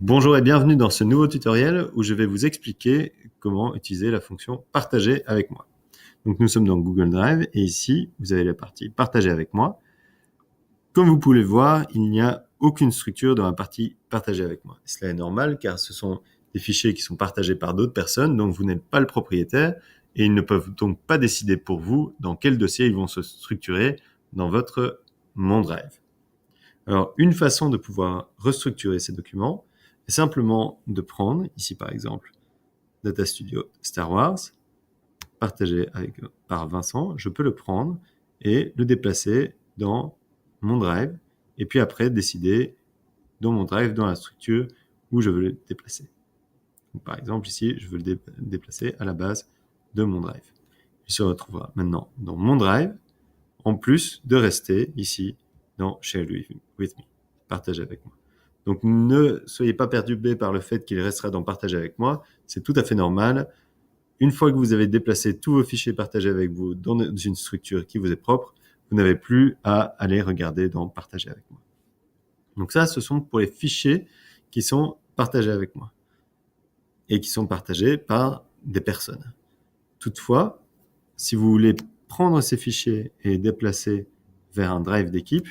Bonjour et bienvenue dans ce nouveau tutoriel où je vais vous expliquer comment utiliser la fonction partager avec moi. Donc nous sommes dans Google Drive et ici vous avez la partie partager avec moi. Comme vous pouvez le voir, il n'y a aucune structure dans la partie partager avec moi. Cela est normal car ce sont des fichiers qui sont partagés par d'autres personnes, donc vous n'êtes pas le propriétaire et ils ne peuvent donc pas décider pour vous dans quel dossier ils vont se structurer dans votre Mon Drive. Alors, une façon de pouvoir restructurer ces documents est simplement de prendre, ici par exemple, Data Studio Star Wars, partagé par Vincent, je peux le prendre et le déplacer dans mon drive, et puis après décider dans mon drive, dans la structure où je veux le déplacer. Donc, par exemple, ici, je veux le déplacer à la base de mon drive. Il se retrouvera maintenant dans mon drive, en plus de rester ici dans Share with me, partager avec moi. Donc ne soyez pas perturbés par le fait qu'il restera dans partager avec moi, c'est tout à fait normal. Une fois que vous avez déplacé tous vos fichiers partagés avec vous dans une structure qui vous est propre, vous n'avez plus à aller regarder dans partager avec moi. Donc ça, ce sont pour les fichiers qui sont partagés avec moi et qui sont partagés par des personnes. Toutefois, si vous voulez prendre ces fichiers et les déplacer vers un drive d'équipe,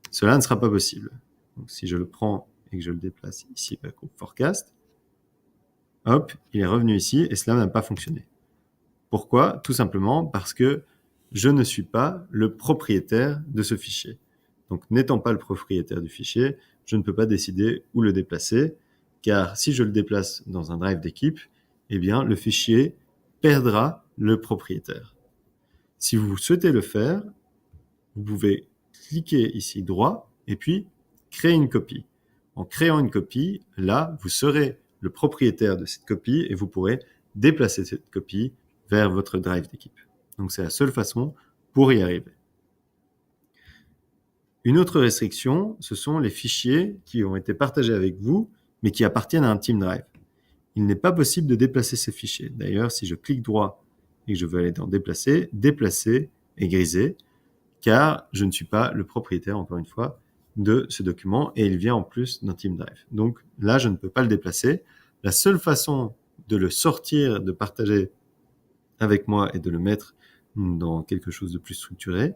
cela ne sera pas possible. Donc, si je le prends et que je le déplace ici avec Group Forecast, hop, il est revenu ici et cela n'a pas fonctionné. Pourquoi? Tout simplement parce que je ne suis pas le propriétaire de ce fichier. Donc, n'étant pas le propriétaire du fichier, je ne peux pas décider où le déplacer, car si je le déplace dans un drive d'équipe, eh bien, le fichier perdra le propriétaire. Si vous souhaitez le faire, vous pouvez cliquer ici droit et puis créer une copie. En créant une copie, là, vous serez le propriétaire de cette copie et vous pourrez déplacer cette copie vers votre drive d'équipe. Donc c'est la seule façon pour y arriver. Une autre restriction, ce sont les fichiers qui ont été partagés avec vous, mais qui appartiennent à un Team Drive. Il n'est pas possible de déplacer ces fichiers. D'ailleurs, si je clique droit et que je veux aller dans déplacer, déplacer est grisé, car je ne suis pas le propriétaire, encore une fois, de ce document et il vient en plus d'un Team Drive. Donc là, je ne peux pas le déplacer. La seule façon de le sortir, de partager avec moi et de le mettre dans quelque chose de plus structuré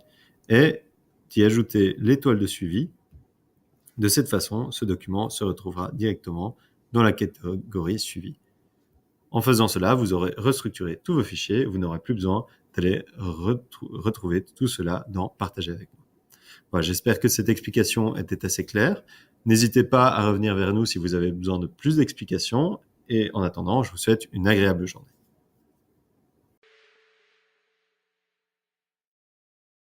est d'y ajouter l'étoile de suivi. De cette façon, ce document se retrouvera directement dans la catégorie suivi. En faisant cela, vous aurez restructuré tous vos fichiers, vous n'aurez plus besoin d'aller retrouver tout cela dans Partager avec moi. Voilà, j'espère que cette explication était assez claire. N'hésitez pas à revenir vers nous si vous avez besoin de plus d'explications et en attendant, je vous souhaite une agréable journée.